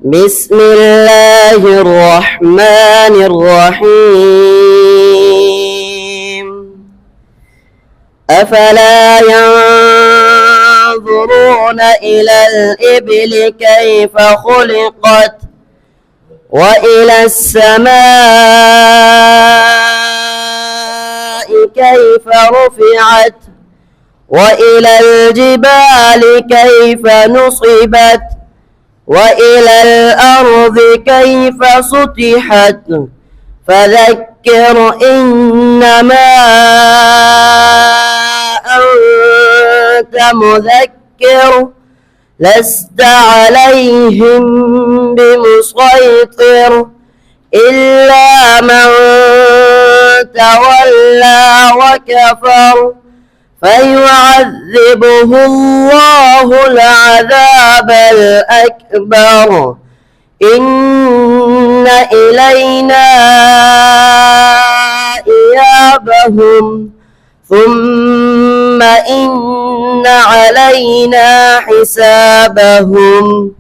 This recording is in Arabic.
بسم الله الرحمن الرحيم أفلا ينظرون إلى الإبل كيف خلقت وإلى السماء كيف رفعت وإلى الجبال كيف نصبت وإلى الأرض كيف سطحت فذكر إنما أنت مذكر لست عليهم بمسيطر إلا من تولى وكفر فيعذبه الله العذاب الأكبر إن إلينا إيابهم ثم إن علينا حسابهم.